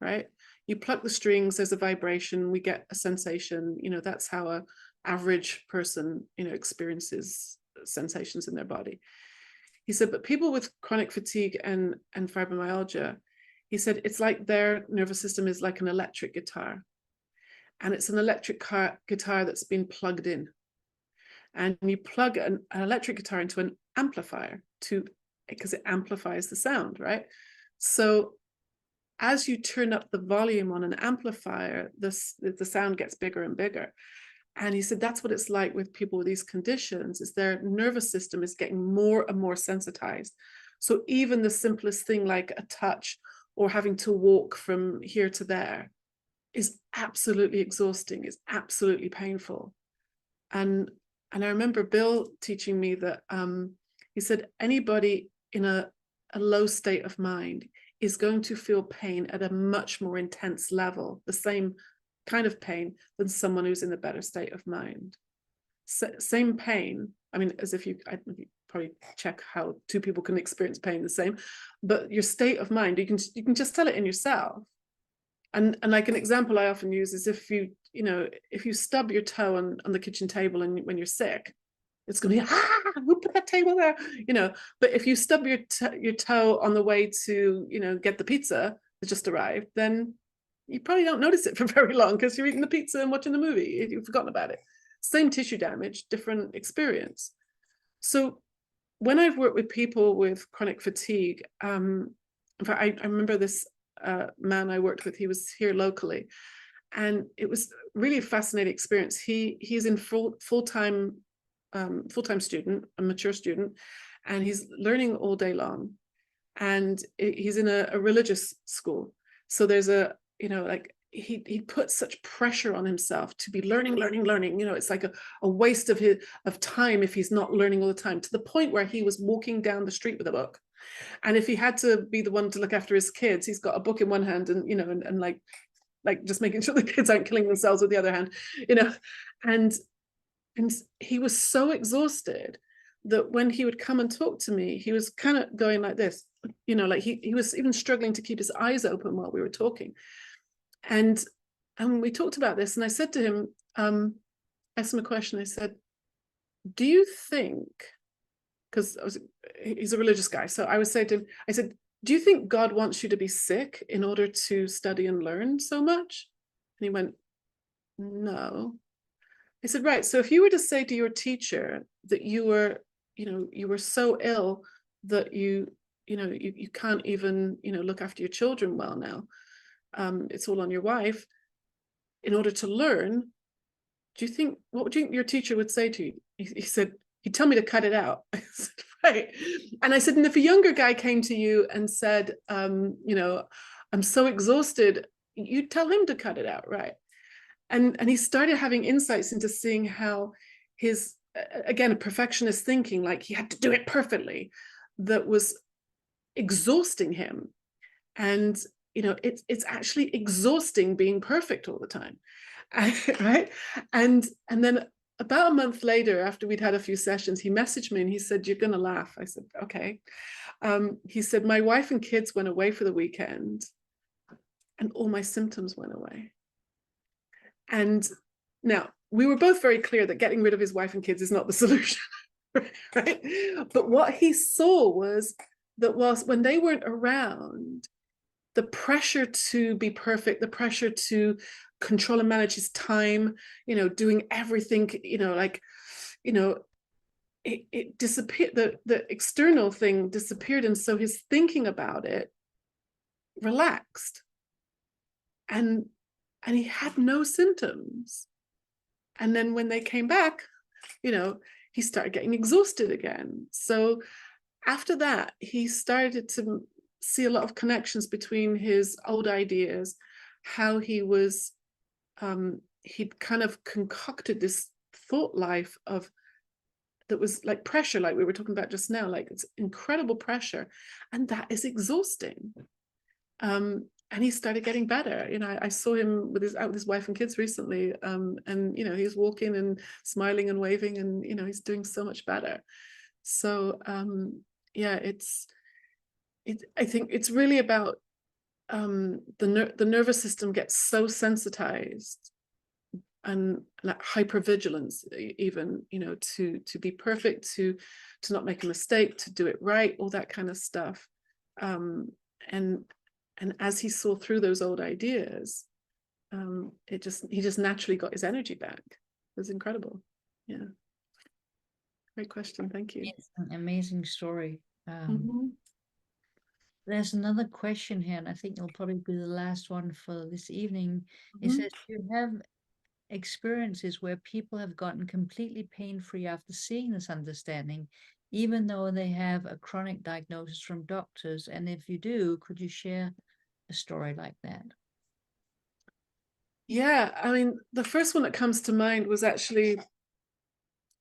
right? You pluck the strings, there's a vibration, we get a sensation. That's how a average person, experiences sensations in their body. He said, but people with chronic fatigue and fibromyalgia, he said, it's like their nervous system is like an electric guitar. And it's an electric guitar that's been plugged in. And you plug an electric guitar into an amplifier because it amplifies the sound, right? So as you turn up the volume on an amplifier, the sound gets bigger and bigger. And he said that's what it's like with people with these conditions, is their nervous system is getting more and more sensitized. So even the simplest thing like a touch or having to walk from here to there is absolutely exhausting, is absolutely painful. And I remember Bill teaching me that he said anybody in a low state of mind is going to feel pain at a much more intense level, the same kind of pain, than someone who's in a better state of mind. Same pain. I mean, as if you probably check how two people can experience pain the same, but your state of mind, you can just tell it in yourself. And like an example I often use is if you stub your toe on the kitchen table and when you're sick, it's going to be, who put that table there? But if you stub your toe on the way to, get the pizza that just arrived, then you probably don't notice it for very long because you're eating the pizza and watching the movie. You've forgotten about it. Same tissue damage, different experience. So when I've worked with people with chronic fatigue, in fact, I remember this man I worked with, he was here locally, and it was really a fascinating experience. He's in full-time student, a mature student, and he's learning all day long, and he's in a religious school. So there's he puts such pressure on himself to be learning. It's like a waste of time if he's not learning all the time, to the point where he was walking down the street with a book. And if he had to be the one to look after his kids, he's got a book in one hand and and like just making sure the kids aren't killing themselves with the other hand, and he was so exhausted that when he would come and talk to me, he was kind of going like this, like he was even struggling to keep his eyes open while we were talking. And we talked about this, and I said to him, I asked him a question. I said, do you think, because he's a religious guy, so I would say to him, I said, do you think God wants you to be sick in order to study and learn so much? And he went, no. I said, right, so if you were to say to your teacher that you were so ill that you can't even look after your children well now, it's all on your wife, in order to learn, what would you think your teacher would say to you? He said, he'd tell me to cut it out. I said, right. And I said, and if a younger guy came to you and said, you know, I'm so exhausted, you'd tell him to cut it out, right? And he started having insights into seeing how his, again, a perfectionist thinking, like he had to do it perfectly, that was exhausting him. And, you know, it's actually exhausting being perfect all the time. Right. And then about a month later, after we'd had a few sessions, he messaged me and he said, "You're going to laugh." I said, "Okay." He said, "My wife and kids went away for the weekend and all my symptoms went away." And now we were both very clear that getting rid of his wife and kids is not the solution. Right. But what he saw was that when they weren't around, the pressure to be perfect, the pressure to control and manage his time, you know, doing everything, you know, like, you know, it disappeared, the external thing disappeared. And so his thinking about it relaxed. And he had no symptoms. And then when they came back, you know, he started getting exhausted again. So after that, he started to see a lot of connections between his old ideas, how he was, he'd kind of concocted this thought life that was like pressure, like we were talking about just now, like it's incredible pressure, and that is exhausting. And he started getting better. You know, I saw him out with his wife and kids recently, and you know, he's walking and smiling and waving, and you know, he's doing so much better. So yeah, I think it's really about the nervous system gets so sensitized and like hypervigilance, even, you know, to be perfect, to not make a mistake, to do it right, all that kind of stuff. And as he saw through those old ideas, he just naturally got his energy back. It was incredible. Yeah. Great question. Thank you. It's an amazing story. Mm-hmm. There's another question here, and I think it'll probably be the last one for this evening. It Mm-hmm. says, do you have experiences where people have gotten completely pain-free after seeing this understanding, even though they have a chronic diagnosis from doctors? And if you do, could you share a story like that? Yeah, I mean, the first one that comes to mind was actually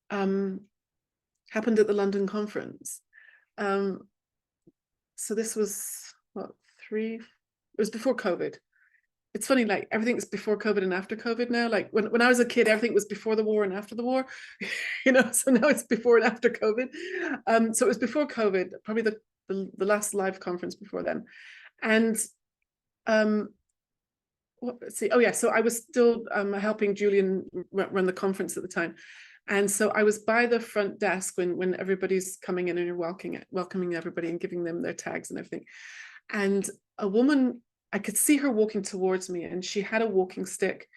happened at the London conference. So this was it was before COVID. It's funny, like everything's before COVID and after COVID now. Like when I was a kid, everything was before the war and after the war, you know, so now it's before and after COVID. So it was before COVID, probably the last live conference before then. And let's see. Oh yeah, so I was still helping Julian run the conference at the time. And so I was by the front desk when everybody's coming in and you're welcoming everybody and giving them their tags and everything. And a woman, I could see her walking towards me, and she had a walking stick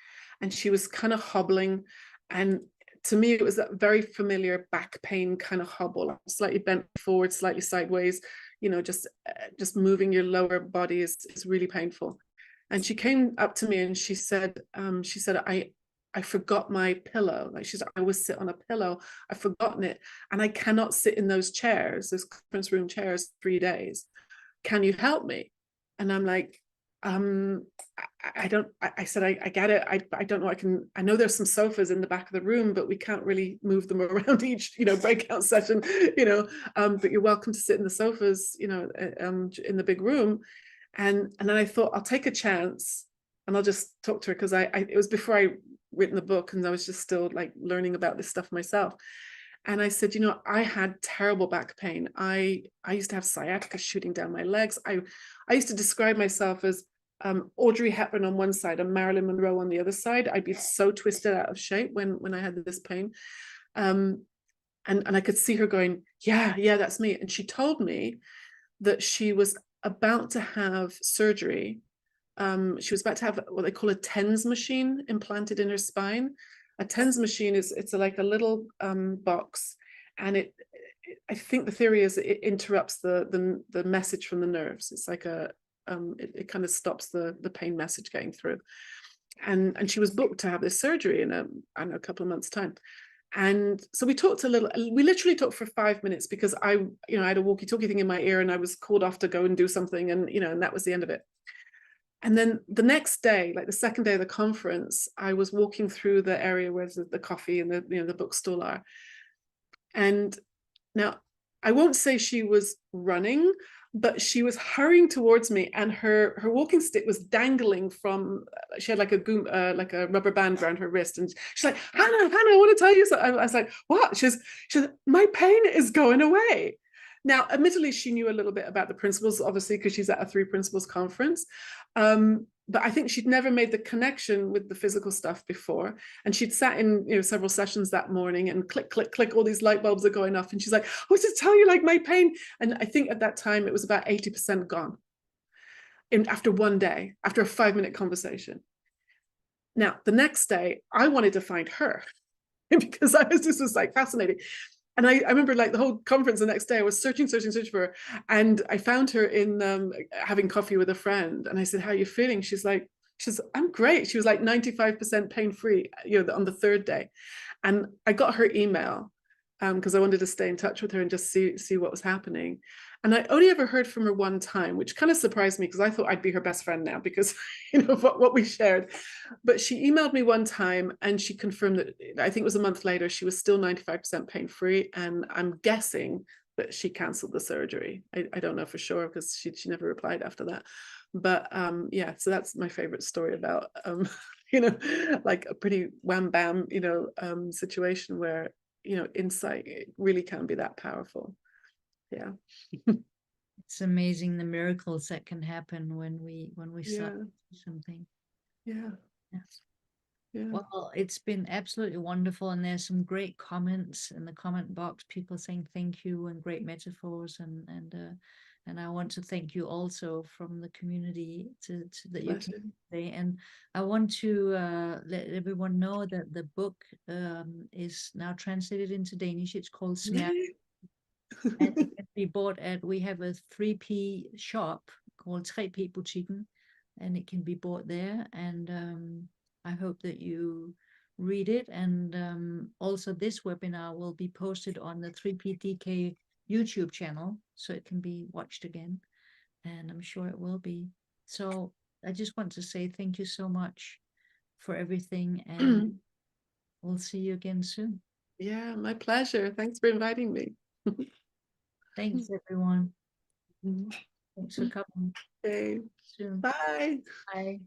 and she was kind of hobbling. And to me, it was that very familiar back pain kind of hobble, slightly bent forward, slightly sideways, you know, just moving your lower body is really painful. And she came up to me and she said, I forgot my pillow. Like she said, I always sit on a pillow. I've forgotten it. And I cannot sit in those chairs, conference room chairs, 3 days. Can you help me? And I'm like, I said, I get it. I don't know. I know there's some sofas in the back of the room, but we can't really move them around each, you know, breakout session, you know, but you're welcome to sit in the sofas, you know, in the big room. And then I thought, I'll take a chance and I'll just talk to her, because it was before I written the book and I was just still like learning about this stuff myself. And I said, you know, I had terrible back pain. I used to have sciatica shooting down my legs. I used to describe myself as Audrey Hepburn on one side and Marilyn Monroe on the other side. I'd be so twisted out of shape when I had this pain. And I could see her going, yeah, that's me. And she told me that she was about to have surgery. She was about to have what they call a TENS machine implanted in her spine. A TENS machine it's like a little box, and I think the theory is it interrupts the message from the nerves. It's like it kind of stops the pain message getting through. and she was booked to have this surgery in I don't know, a couple of months' time. And so we talked we literally talked for 5 minutes, because I had a walkie-talkie thing in my ear, and I was called off to go and do something, and and that was the end of it. And then the next day, like the second day of the conference, I was walking through the area where the coffee and the bookstall are. And now I won't say she was running, but she was hurrying towards me, and her walking stick was dangling from, she had like a rubber band around her wrist, and she's like, Hannah, I want to tell you something. I was like, what? She's my pain is going away. Now, admittedly, she knew a little bit about the principles, obviously, because she's at a Tre Principles conference. But I think she'd never made the connection with the physical stuff before. And she'd sat in several sessions that morning, and click, click, click, all these light bulbs are going off. And she's like, oh, to tell you, like, my pain. And I think at that time it was about 80% gone after one day, after a 5-minute conversation. Now, the next day, I wanted to find her because this was like fascinating. And I remember, like, the whole conference the next day, I was searching for her. And I found her in having coffee with a friend. And I said, how are you feeling? She's, I'm great. She was like 95% pain-free, on the third day. And I got her email because I wanted to stay in touch with her and just see what was happening. And I only ever heard from her one time, which kind of surprised me, because I thought I'd be her best friend now, because of what we shared. But she emailed me one time, and she confirmed that, I think it was a month later, she was still 95% pain-free. And I'm guessing that she canceled the surgery. I don't know for sure, because she never replied after that. But yeah, so that's my favorite story about like a pretty wham bam situation where insight really can be that powerful. Yeah. It's amazing the miracles that can happen when we start something. Yeah. Yes. Yeah. Well, it's been absolutely wonderful, and there's some great comments in the comment box, people saying thank you and great metaphors, and I want to thank you also from the community that you came today. And I want to let everyone know that the book is now translated into Danish. It's called Smerte. And it can be bought we have a 3P shop called Tre Butikken, and it can be bought there. And I hope that you read it. And also this webinar will be posted on the 3PDK YouTube channel, so it can be watched again. And I'm sure it will be. So I just want to say thank you so much for everything, and we'll see you again soon. Yeah, my pleasure. Thanks for inviting me. Thanks, everyone. Thanks for coming. Okay. Soon. Bye. Bye.